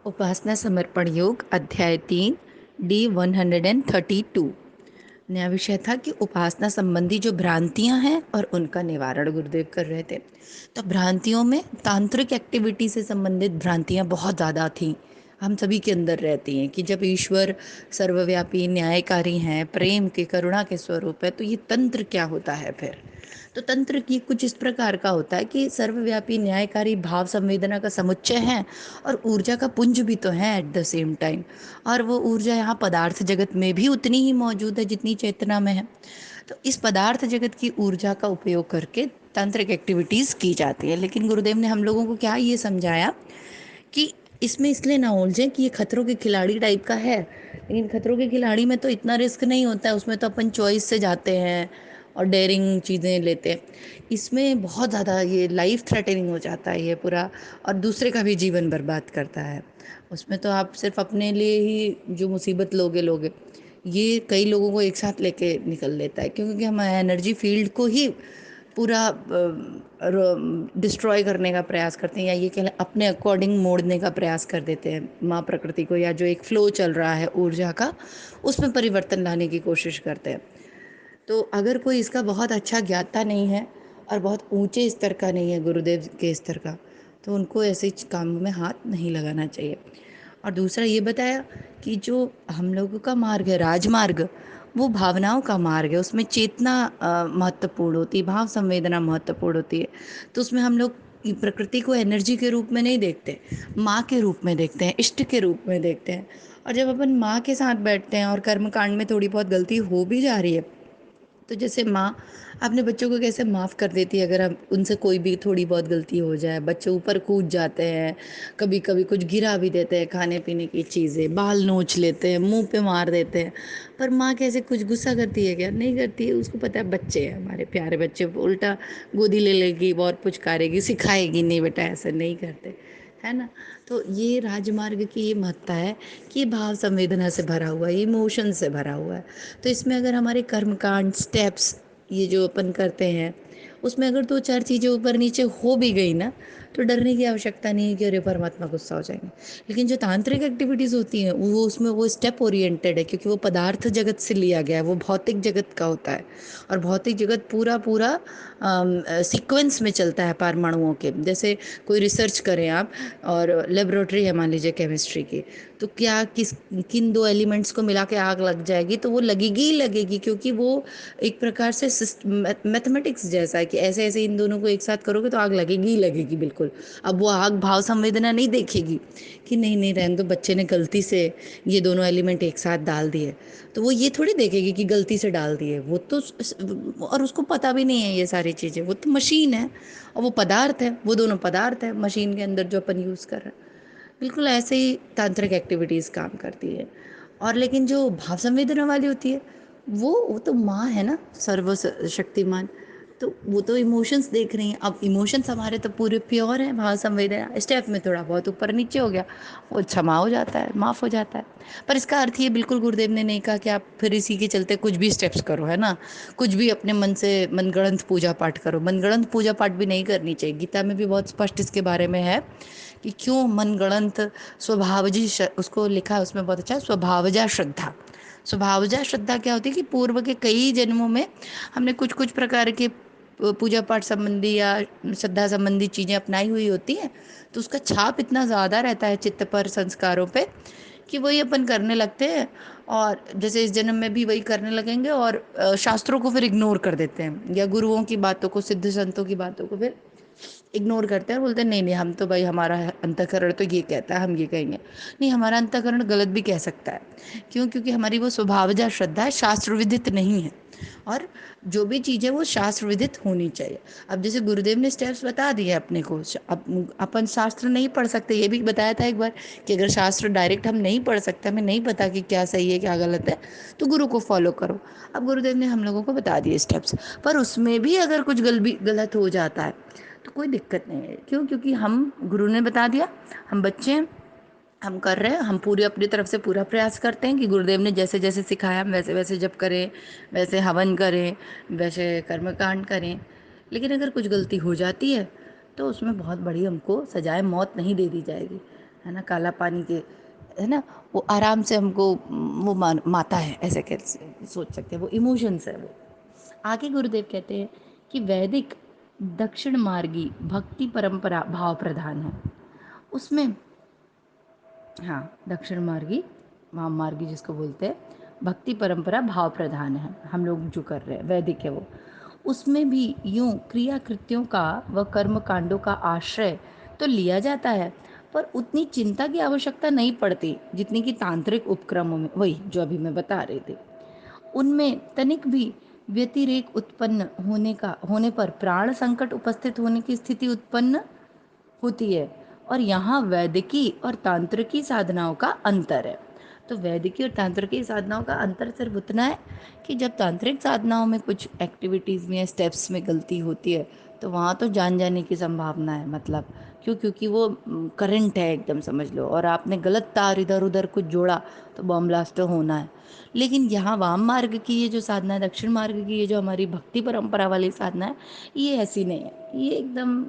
उपासना समर्पण योग अध्याय 3 डी 132। नया विषय था कि उपासना संबंधी जो भ्रांतियां हैं और उनका निवारण गुरुदेव कर रहे थे। तो भ्रांतियों में तांत्रिक एक्टिविटी से संबंधित भ्रांतियां बहुत ज़्यादा थीं। हम सभी के अंदर रहती हैं कि जब ईश्वर सर्वव्यापी न्यायकारी हैं, प्रेम के करुणा के स्वरूप है, तो ये तंत्र क्या होता है फिर। तो तंत्र की कुछ इस प्रकार का होता है कि सर्वव्यापी न्यायकारी भाव संवेदना का समुच्चय है और ऊर्जा का पुंज भी तो है एट द सेम टाइम। और वो ऊर्जा यहाँ पदार्थ जगत में भी उतनी ही मौजूद है जितनी चेतना में है। तो इस पदार्थ जगत की ऊर्जा का उपयोग करके तांत्रिक एक्टिविटीज़ की जाती है। लेकिन गुरुदेव ने हम लोगों को क्या ये समझाया कि इसमें इसलिए ना उलझें कि ये खतरों के खिलाड़ी टाइप का है। लेकिन खतरों के खिलाड़ी में तो इतना रिस्क नहीं होता है, उसमें तो अपन चॉइस से जाते हैं और डेयरिंग चीज़ें लेते हैं। इसमें बहुत ज़्यादा ये लाइफ थ्रेटनिंग हो जाता है ये पूरा, और दूसरे का भी जीवन बर्बाद करता है। उसमें तो आप सिर्फ अपने लिए ही जो मुसीबत लोगे लोगे, ये कई लोगों को एक साथ लेके निकल लेता है, क्योंकि हम एनर्जी फील्ड को ही पूरा डिस्ट्रॉय करने का प्रयास करते हैं, या ये कह अपने अकॉर्डिंग मोड़ने का प्रयास कर देते हैं माँ प्रकृति को, या जो एक फ्लो चल रहा है ऊर्जा का उसमें परिवर्तन लाने की कोशिश करते हैं। तो अगर कोई इसका बहुत अच्छा ज्ञाता नहीं है और बहुत ऊंचे स्तर का नहीं है गुरुदेव के स्तर का, तो उनको ऐसे कामों में हाथ नहीं लगाना चाहिए। और दूसरा ये बताया कि जो हम लोगों का मार्ग है राजमार्ग, वो भावनाओं का मार्ग है। उसमें चेतना महत्वपूर्ण होती है, भाव संवेदना महत्वपूर्ण होती है। तो उसमें हम लोग प्रकृति को एनर्जी के रूप में नहीं देखते, माँ के रूप में देखते हैं, इष्ट के रूप में देखते हैं। और जब अपन माँ के साथ बैठते हैं और कर्म कांड में थोड़ी बहुत गलती हो भी जा रही है, तो जैसे माँ अपने बच्चों को कैसे माफ़ कर देती है अगर हम उनसे कोई भी थोड़ी बहुत गलती हो जाए। बच्चे ऊपर कूद जाते हैं, कभी कभी कुछ गिरा भी देते हैं, खाने पीने की चीज़ें, बाल नोच लेते हैं, मुंह पे मार देते हैं। पर माँ कैसे कुछ गुस्सा करती है क्या? नहीं करती है। उसको पता है बच्चे हैं हमारे प्यारे बच्चे, उल्टा गोदी ले लेगी, बहुत पुचकारेगी, सिखाएगी नहीं बेटा ऐसे नहीं करते, है ना। तो ये राजमार्ग की ये महत्ता है कि ये भाव संवेदना से भरा हुआ है, इमोशन से भरा हुआ है। तो इसमें अगर हमारे कर्मकांड स्टेप्स ये जो अपन करते हैं, उसमें अगर दो चार चीज़ें ऊपर नीचे हो भी गई ना, तो डरने की आवश्यकता नहीं है कि अरे परमात्मा गुस्सा हो जाएंगे। लेकिन जो तांत्रिक एक्टिविटीज़ होती हैं वो उसमें वो स्टेप ओरिएंटेड है, क्योंकि वो पदार्थ जगत से लिया गया है, वो भौतिक जगत का होता है। और भौतिक जगत पूरा पूरा सीक्वेंस में चलता है परमाणुओं के जैसे। कोई रिसर्च करें आप, और लेबोरेटरी है मान लीजिए केमिस्ट्री की, तो क्या किन दो एलिमेंट्स को मिला के आग लग जाएगी, तो वो लगेगी ही लगेगी, क्योंकि वो एक प्रकार से मैथमेटिक्स जैसा है कि ऐसे ऐसे इन दोनों को एक साथ करोगे तो आग लगेगी ही लगेगी बिल्कुल। अब वो आग भाव संवेदना नहीं देखेगी कि नहीं नहीं रहने दो, बच्चे ने गलती से ये दोनों एलिमेंट एक साथ डाल दिए। तो वो ये थोड़ी देखेगी कि गलती से डाल दिए, वो तो और उसको पता भी नहीं है ये सारी चीज़ें, वो तो मशीन है और वो पदार्थ है, वो दोनों पदार्थ है मशीन के अंदर जो अपन यूज़ कर रहे हैं। बिल्कुल ऐसे ही तांत्रिक एक्टिविटीज़ काम करती है। और लेकिन जो भाव संवेदना वाली होती है, वो तो माँ है ना, सर्व शक्तिमान। तो वो तो इमोशंस देख रही हैं। अब इमोशंस हमारे तो पूरे प्योर हैं, भाव संवेदना स्टेप में थोड़ा बहुत ऊपर नीचे हो गया, वो क्षमा हो जाता है, माफ़ हो जाता है। पर इसका अर्थ ये बिल्कुल गुरुदेव ने नहीं कहा कि आप फिर इसी के चलते कुछ भी स्टेप्स करो, है ना। कुछ भी अपने मन से मनगढ़ंत पूजा पाठ करो, मनगढ़ंत पूजा पाठ भी नहीं करनी चाहिए। गीता में भी बहुत स्पष्ट इसके बारे में है कि क्यों मनगढ़ंत। स्वभावजी उसको लिखा है उसमें बहुत अच्छा, स्वभावजा श्रद्धा। स्वभावजा श्रद्धा क्या होती है कि पूर्व के कई जन्मों में हमने कुछ कुछ प्रकार के पूजा पाठ संबंधी या श्रद्धा संबंधी चीज़ें अपनाई हुई होती हैं, तो उसका छाप इतना ज़्यादा रहता है चित्त पर, संस्कारों पे, कि वही अपन करने लगते हैं। और जैसे इस जन्म में भी वही करने लगेंगे, और शास्त्रों को फिर इग्नोर कर देते हैं, या गुरुओं की बातों को, सिद्ध संतों की बातों को फिर इग्नोर करते हैं और बोलते हैं नहीं नहीं हम तो भाई, हमारा अंतःकरण तो ये कहता है, हम ये कहेंगे। नहीं, हमारा अंतःकरण गलत भी कह सकता है। क्यों? क्योंकि हमारी वो स्वभावजा श्रद्धा है, शास्त्र विदित नहीं है। और जो भी चीज़ है वो शास्त्र विदित होनी चाहिए। अब जैसे गुरुदेव ने स्टेप्स बता दिए अपने को, अपन शास्त्र नहीं पढ़ सकते, ये भी बताया था एक बार कि अगर शास्त्र डायरेक्ट हम नहीं पढ़ सकते, हमें नहीं पता कि क्या सही है क्या गलत है, तो गुरु को फॉलो करो। अब गुरुदेव ने हम लोगों को बता दिए स्टेप्स, पर उसमें भी अगर कुछ गलत हो जाता है तो कोई दिक्कत नहीं है। क्यों? क्योंकि हम, गुरु ने बता दिया, हम बच्चे हैं, हम कर रहे हैं, हम पूरी अपनी तरफ से पूरा प्रयास करते हैं कि गुरुदेव ने जैसे जैसे सिखाया हम वैसे वैसे जप करें, वैसे हवन करें, वैसे कर्मकांड करें। लेकिन अगर कुछ गलती हो जाती है तो उसमें बहुत बड़ी हमको सजाए मौत नहीं दे दी जाएगी, है ना, काला पानी के, है ना, वो आराम से हमको वो माता है, ऐसे कह सोच सकते हैं, वो इमोशंस है वो। आगे गुरुदेव कहते हैं कि वैदिक दक्षिण मार्गी भक्ति परंपरा भाव प्रधान है। उसमें, हाँ, दक्षिण मार्गी, वाम मार्गी जिसको बोलते हैं, भक्ति परंपरा भाव प्रधान है, हम लोग जो कर रहे हैं वैदिक है वो। उसमें भी यूं क्रिया कृत्यों का व कर्म कांडों का आश्रय तो लिया जाता है, पर उतनी चिंता की आवश्यकता नहीं पड़ती जितनी कि तांत्रिक उपक्रमों में, वही जो अभी मैं बता रही थी। उनमें तनिक भी व्यतिरेक उत्पन्न होने पर प्राण संकट उपस्थित होने की स्थिति उत्पन्न होती है। और यहाँ वैदिकी और तांत्रिकी साधनाओं का अंतर है। तो वैदिकी और तांत्रिकी साधनाओं का अंतर सिर्फ उतना है कि जब तांत्रिक साधनाओं में कुछ एक्टिविटीज़ में या स्टेप्स में गलती होती है तो वहाँ तो जान जाने की संभावना है, मतलब क्यों, क्योंकि वो करंट है एकदम, समझ लो, और आपने गलत तार इधर उधर कुछ जोड़ा तो बॉम्ब ब्लास्ट तो होना है। लेकिन यहाँ वाम मार्ग की ये जो साधना है, दक्षिण मार्ग की ये जो हमारी भक्ति परंपरा वाली साधना है, ये ऐसी नहीं है, ये एकदम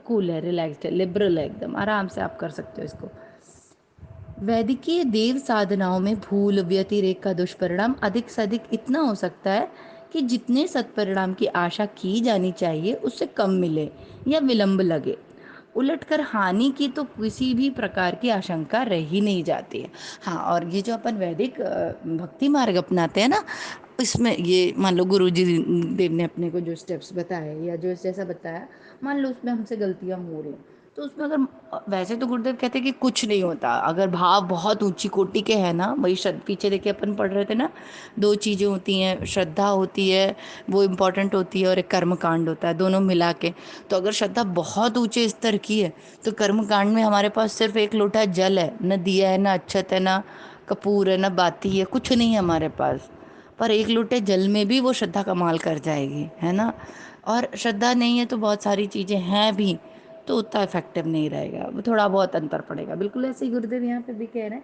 कूल है, रिलैक्स्ड है, लिबरल है, एकदम आराम से आप कर सकते हो इसको। वैदिकीय देव साधनाओं में भूल व्यतिरेक का दुष्परिणाम अधिक से अधिक इतना हो सकता है कि जितने सत्परिणाम की आशा की जानी चाहिए उससे कम मिले या विलंब लगे। उलटकर हानि की तो किसी भी प्रकार की आशंका रह ही नहीं जाती है। हाँ, और ये जो अपन वैदिक भक्ति मार्ग अपनाते हैं ना, इसमें ये मान लो गुरु जी देव ने अपने को जो स्टेप्स बताए या जो जैसा बताया, मान लो उसमें हमसे गलतियां हो रही हैं, तो उसमें अगर, वैसे तो गुरुदेव कहते हैं कि कुछ नहीं होता अगर भाव बहुत ऊंची कोटि के हैं ना, वही पीछे देखिए अपन पढ़ रहे थे ना, दो चीज़ें होती हैं, श्रद्धा होती है, वो इम्पोर्टेंट होती है, और एक कर्म कांड होता है, दोनों मिला के। तो अगर श्रद्धा बहुत ऊंचे स्तर की है तो कर्म कांड में हमारे पास सिर्फ एक लोटा जल है, न दिया है, न अक्षत है, न कपूर है, न बाती है, कुछ नहीं है हमारे पास, पर एक लोटे जल में भी वो श्रद्धा कमाल कर जाएगी, है ना। और श्रद्धा नहीं है तो बहुत सारी चीज़ें हैं भी, तो उतना इफेक्टिव नहीं रहेगा, वो थोड़ा बहुत अंतर पड़ेगा। बिल्कुल ऐसे ही गुरुदेव यहाँ पे भी कह रहे हैं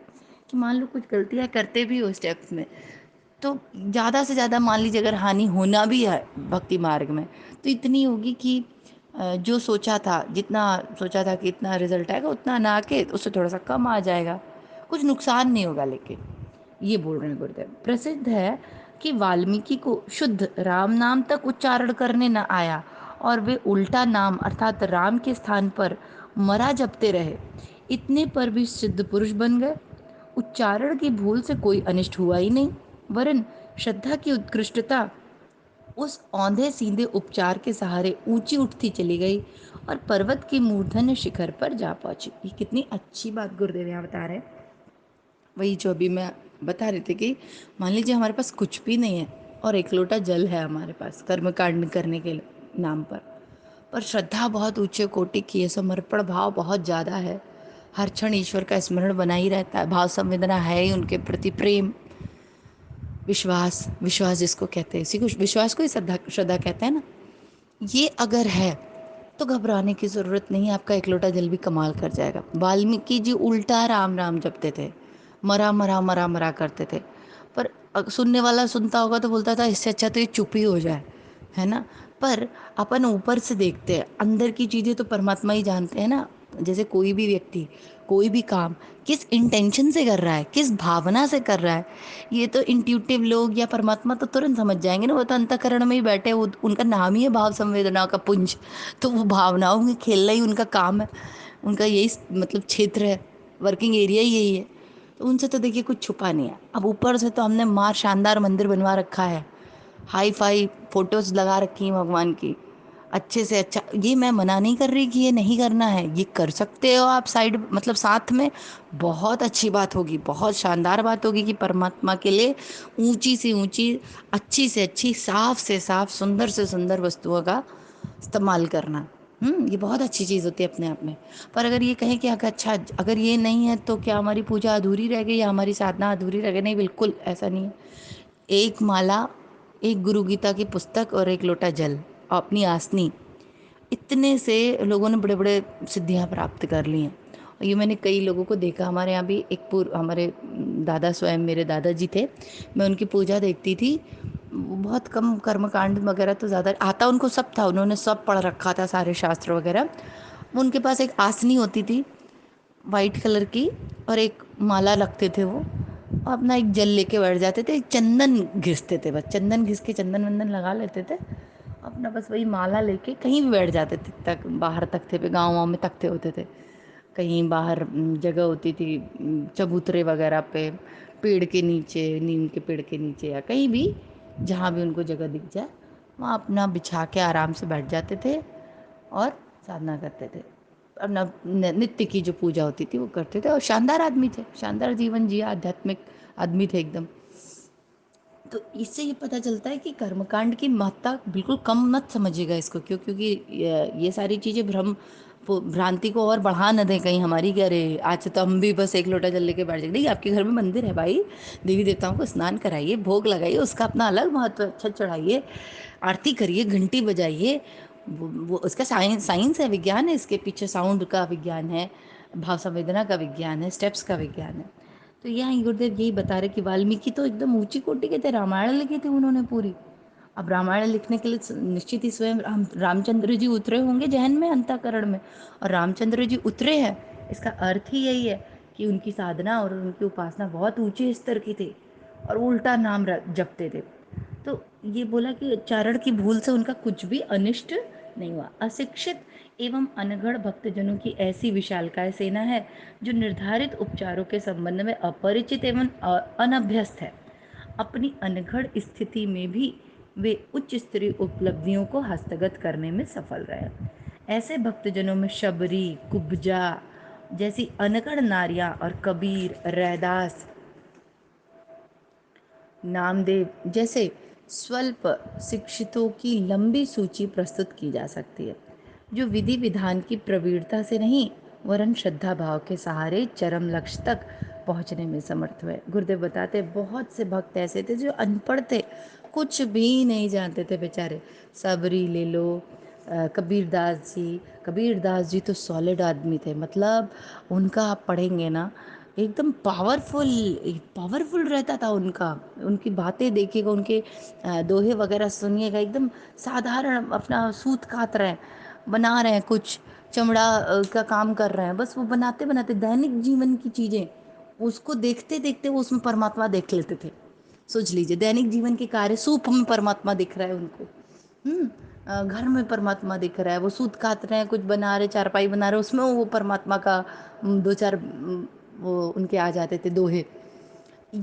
कि मान लो कुछ गलतियाँ करते भी हो स्टेप्स में, तो ज़्यादा से ज़्यादा मान लीजिए अगर हानि होना भी है भक्ति मार्ग में, तो इतनी होगी कि जो सोचा था, जितना सोचा था कि इतना रिजल्ट आएगा उतना ना आके उससे थोड़ा सा कम आ जाएगा, कुछ नुकसान नहीं होगा। लेकिन ये बोल रहे हैं गुरुदेव। प्रसिद्ध है कि वाल्मीकि को शुद्ध राम नाम तक उच्चारण करने न आया और वे उल्टा नाम अर्थात राम के स्थान पर मरा जपते रहे, इतने पर भी सिद्ध पुरुष बन गए। उच्चारण की भूल से कोई अनिष्ट हुआ ही नहीं, वरन श्रद्धा की उत्कृष्टता उस औंधे सीधे उपचार के सहारे ऊंची उठती चली गई और पर्वत के मूर्धन्य शिखर पर जा पहुंची। ये कितनी अच्छी बात गुरुदेव यहाँ बता रहे हैं। वही जो अभी मैं बता रही थी कि मान लीजिए हमारे पास कुछ भी नहीं है और एक लोटा जल है हमारे पास कर्म कांड करने के नाम पर श्रद्धा बहुत ऊंचे कोटि की है, समर्पण भाव बहुत ज़्यादा है, हर क्षण ईश्वर का स्मरण बना ही रहता है, भाव संवेदना है ही उनके प्रति, प्रेम, विश्वास, विश्वास जिसको कहते हैं, इसी को विश्वास को ही श्रद्धा श्रद्धा कहते हैं ना। ये अगर है तो घबराने की ज़रूरत नहीं, आपका एक लोटा जल भी कमाल कर जाएगा। वाल्मीकि जी उल्टा राम राम जपते थे, मरा मरा मरा मरा करते थे, पर सुनने वाला सुनता होगा तो बोलता था इससे अच्छा तो ये चुप ही हो जाए, है ना। पर अपन ऊपर से देखते हैं, अंदर की चीज़ें तो परमात्मा ही जानते हैं ना। जैसे कोई भी व्यक्ति कोई भी काम किस इंटेंशन से कर रहा है, किस भावना से कर रहा है, ये तो इंट्यूटिव लोग या परमात्मा तो तुरंत समझ जाएंगे ना, वो तो अंतःकरण में ही बैठे, वो उनका नाम ही है भाव संवेदना का पुंज, तो वो भावनाओं में खेलना ही उनका काम है, उनका यही मतलब क्षेत्र है, वर्किंग एरिया ही यही है। तो उनसे तो देखिए कुछ छुपा नहीं है। अब ऊपर से तो हमने मार शानदार मंदिर बनवा रखा है, हाई फाई फोटोज लगा रखी हैं भगवान की, अच्छे से अच्छा, ये मैं मना नहीं कर रही कि ये नहीं करना है, ये कर सकते हो आप साइड, मतलब साथ में, बहुत अच्छी बात होगी, बहुत शानदार बात होगी कि परमात्मा के लिए ऊंची से ऊंची, अच्छी से अच्छी, साफ से साफ, सुंदर से सुंदर वस्तुओं का इस्तेमाल करना। ये बहुत अच्छी चीज़ होती है अपने आप में। पर अगर ये कहें कि अगर अच्छा, अगर ये नहीं है तो क्या हमारी पूजा अधूरी रह गई या हमारी साधना अधूरी रह गई? नहीं, बिल्कुल ऐसा नहीं है। एक माला, एक गुरु गीता की पुस्तक और एक लोटा जल और अपनी आसनी, इतने से लोगों ने बड़े बड़े सिद्धियां प्राप्त कर ली हैं। और ये मैंने कई लोगों को देखा, हमारे यहाँ भी एक हमारे दादा, स्वयं मेरे दादाजी थे, मैं उनकी पूजा देखती थी, वो बहुत कम कर्मकांड वगैरह तो ज़्यादा आता उनको सब था, उन्होंने सब पढ़ रखा था, सारे शास्त्र वगैरह। वो उनके पास एक आसनी होती थी, वाइट कलर की, और एक माला रखते थे वो, और अपना एक जल लेके बैठ जाते थे, चंदन घिसते थे, बस चंदन घिस के चंदन वंदन लगा लेते थे, अपना बस वही माला लेके कहीं भी बैठ जाते थे, तक बाहर तख्ते पे, गाँव वाँव में तख्ते होते थे, कहीं बाहर जगह होती थी चबूतरे वगैरह पे, पेड़ के नीचे, नीम के पेड़ के नीचे, या कहीं भी जहाँ भी उनको जगह दिख जाए वहाँ अपना बिछा के आराम से बैठ जाते थे और साधना करते थे, अपना नित्य की जो पूजा होती थी वो करते थे, और शानदार आदमी थे, शानदार जीवन जिया, आध्यात्मिक आदमी थे एकदम। तो इससे ये पता चलता है कि कर्मकांड की महत्ता बिल्कुल कम मत समझिएगा इसको, क्योंकि ये सारी चीज़ें भ्रम भ्रांति को और बढ़ा न दें कहीं हमारी, कि अरे आज तो हम भी बस एक लोटा जल लेके बैठ जाएंगे। नहीं, आपके घर में मंदिर है भाई, देवी देवताओं को स्नान कराइए, भोग लगाइए, उसका अपना अलग महत्व, अच्छा चढ़ाइए, आरती करिए, घंटी बजाइए, वो उसका साइंस साइंस है, विज्ञान है, इसके पीछे साउंड का विज्ञान है, भाव संवेदना का विज्ञान है, स्टेप्स का विज्ञान है। तो यहाँ गुरुदेव यही बता रहे कि वाल्मीकि तो एकदम ऊंची कोटि के थे, रामायण लिखी थी उन्होंने पूरी। अब रामायण लिखने के लिए निश्चित ही स्वयं रामचंद्र जी उतरे होंगे जहन में, अंतःकरण में, और रामचंद्र जी उतरे हैं, इसका अर्थ ही यही है कि उनकी साधना और उनकी उपासना बहुत ऊंचे स्तर की थी, और उल्टा नाम जपते थे। तो ये बोला कि उच्चारण की भूल से उनका कुछ भी अनिष्ट नहीं हुआ। अशिक्षित एवं अनगढ़ भक्तजनों की ऐसी विशालकाय सेना है जो निर्धारित उपचारों के संबंध में अपरिचित एवं अनभ्यस्त है। अपनी अनगढ़ स्थिति में भी वे उच्च स्तरीय उपलब्धियों को हस्तगत करने में सफल रहे। ऐसे भक्तजनों में शबरी, कुब्जा जैसी अनगढ़ नारियां और कबीर, रैदास, नामदेव जैसे स्वल्प शिक्षितों की लंबी सूची प्रस्तुत की जा सकती है, जो विधि विधान की प्रवीणता से नहीं वरन श्रद्धा भाव के सहारे चरम लक्ष्य तक पहुंचने में समर्थ हुए। गुरुदेव बताते बहुत से भक्त ऐसे थे जो अनपढ़ थे, कुछ भी नहीं जानते थे बेचारे। सबरी ले लो, कबीरदास जी तो सॉलिड आदमी थे, मतलब उनका आप पढ़ेंगे ना, एकदम पावरफुल, पावरफुल रहता था उनका, उनकी बातें देखिएगा, उनके दोहे वगैरह सुनिएगा, एकदम साधारण अपना सूत कात रहे हैं, बना रहे हैं कुछ, चमड़ा का काम कर रहे हैं, बस वो बनाते बनाते दैनिक जीवन की चीज़ें, उसको देखते देखते वो उसमें परमात्मा देख लेते थे। सोच लीजिए, दैनिक जीवन के कार्य, सूप में परमात्मा दिख रहा है उनको, घर में परमात्मा दिख रहा है, वो सूत कात रहे हैं, कुछ बना रहे, चारपाई बना रहे, उसमें वो परमात्मा का दो चार वो उनके आ जाते थे दोहे।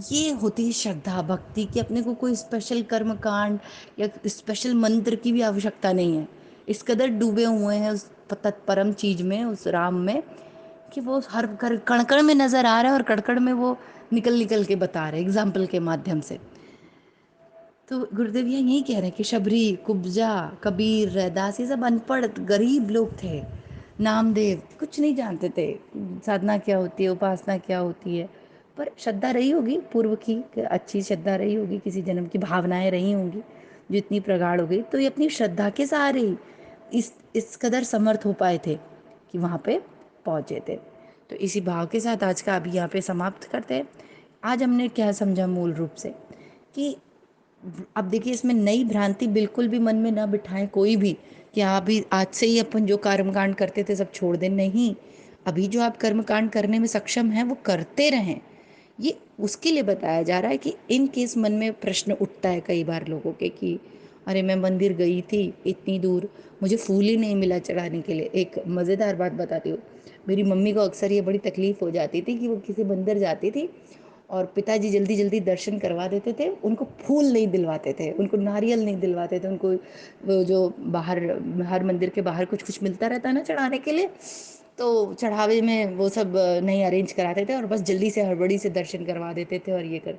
ये होती है श्रद्धा भक्ति कि अपने को कोई स्पेशल कर्म कांड या स्पेशल मंत्र की भी आवश्यकता नहीं है, इस कदर डूबे हुए हैं उस तत्परम चीज में, उस राम में, कि वो हर कण कण में नजर आ रहा है, और कड़कड़ में वो निकल निकल के बता रहे हैं एग्जाम्पल के माध्यम से। तो गुरुदेव यही कह रहे हैं कि शबरी, कुब्जा, कबीर, रैदास ये सब अनपढ़ गरीब लोग थे। नामदेव कुछ नहीं जानते थे, साधना क्या होती है, उपासना क्या होती है, पर श्रद्धा रही होगी पूर्व की, अच्छी श्रद्धा रही होगी, किसी जन्म की भावनाएं रही होंगी जो इतनी प्रगाढ़ हो गई, तो ये अपनी श्रद्धा के सहारे ही इस कदर समर्थ हो पाए थे कि वहाँ पे पहुँचे थे। तो इसी भाव के साथ आज का अभी यहाँ पे समाप्त करते हैं। आज हमने क्या समझा मूल रूप से, कि अब देखिए इसमें नई भ्रांति बिल्कुल भी मन में ना बिठाएं कोई भी, कि अभी आज से ही अपन जो कर्मकांड करते थे सब छोड़ दें, नहीं। अभी जो आप कर्मकांड करने में सक्षम हैं वो करते रहें, ये उसके लिए बताया जा रहा है कि इन केस मन में प्रश्न उठता है कई बार लोगों के कि अरे मैं मंदिर गई थी इतनी दूर, मुझे फूल ही नहीं मिला चढ़ाने के लिए। एक मज़ेदार बात बताती हूँ, मेरी मम्मी को अक्सर ये बड़ी तकलीफ हो जाती थी कि वो किसी मंदिर जाती थी और पिताजी जल्दी जल्दी दर्शन करवा देते थे, उनको फूल नहीं दिलवाते थे, उनको नारियल नहीं दिलवाते थे, उनको वो जो बाहर हर मंदिर के बाहर कुछ कुछ मिलता रहता है ना चढ़ाने के लिए, तो चढ़ावे में वो सब नहीं अरेंज कराते थे, और बस जल्दी से हड़बड़ी से दर्शन करवा देते थे और ये कर।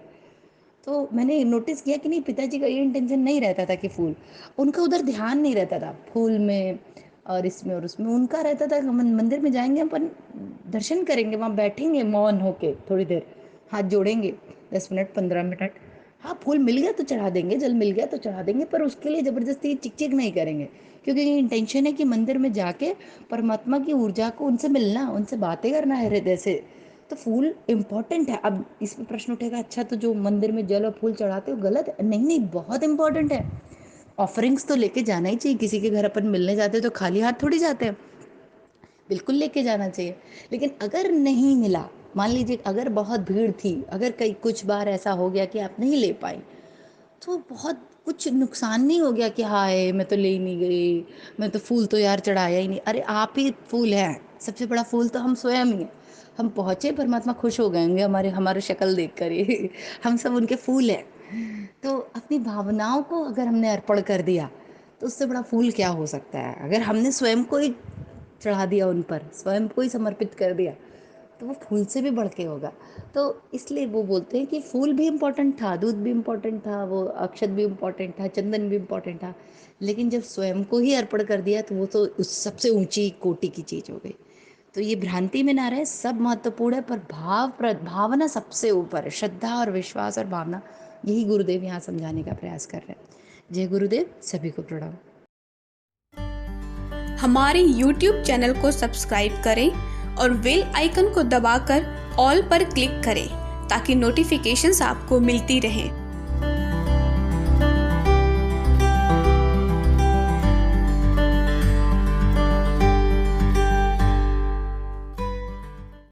तो मैंने नोटिस किया कि नहीं, पिताजी का ये इंटेंशन नहीं रहता था कि फूल, उनका उधर ध्यान नहीं रहता था फूल में और इसमें और उसमें, उनका रहता था कि हम मंदिर में जाएंगे, अपन दर्शन करेंगे, वहाँ बैठेंगे मौन होके थोड़ी देर, हाथ जोड़ेंगे 10 मिनट 15 मिनट, हाँ फूल मिल गया तो चढ़ा देंगे, जल मिल गया तो चढ़ा देंगे, पर उसके लिए ज़बरदस्ती चिक चिक नहीं करेंगे, क्योंकि ये इंटेंशन है कि मंदिर में जाके परमात्मा की ऊर्जा को उनसे मिलना, उनसे बातें करना है हृदय से। तो फूल इम्पोर्टेंट है। अब इसमें प्रश्न उठेगा, अच्छा तो जो मंदिर में जल और फूल चढ़ाते हो गलत है? नहीं नहीं, बहुत इंपॉर्टेंट है। ऑफरिंग्स तो लेके जाना ही चाहिए, किसी के घर अपन मिलने जाते हैं तो खाली हाथ थोड़ी जाते हैं, बिल्कुल लेके जाना चाहिए। लेकिन अगर नहीं मिला, मान लीजिए अगर बहुत भीड़ थी, अगर कई कुछ बार ऐसा हो गया कि आप नहीं ले पाईं, तो बहुत कुछ नुकसान नहीं हो गया कि हाय मैं तो ले ही नहीं गई, मैं तो फूल तो यार चढ़ाया ही नहीं। अरे आप ही फूल हैं, सबसे बड़ा फूल तो हम स्वयं ही हैं। हम पहुँचे, परमात्मा खुश हो गए होंगे हमारे हमारे शक्ल देख कर ही हम सब उनके फूल हैं। तो अपनी भावनाओं को अगर हमने अर्पण कर दिया, तो उससे बड़ा फूल क्या हो सकता है। अगर हमने स्वयं को ही चढ़ा दिया उन पर, स्वयं को ही समर्पित कर दिया, तो वो फूल से भी बढ़ के होगा। तो इसलिए वो बोलते हैं कि फूल भी इम्पोर्टेंट था, दूध भी इम्पोर्टेंट था, वो अक्षत भी इम्पोर्टेंट था, चंदन भी इम्पोर्टेंट था। लेकिन जब स्वयं को ही अर्पण कर दिया, तो वो तो उस सबसे ऊंची कोटि की चीज़ हो गई। तो ये भ्रांति में ना रहे, सब महत्वपूर्ण है, पर भावना सबसे ऊपर है। श्रद्धा और विश्वास और भावना, यही गुरुदेव यहाँ समझाने का प्रयास कर रहे हैं। जय गुरुदेव, सभी को प्रणाम। हमारे YouTube चैनल को सब्सक्राइब करें और बेल आइकन को दबाकर ऑल पर क्लिक करें ताकि नोटिफिकेशंस आपको मिलती रहें।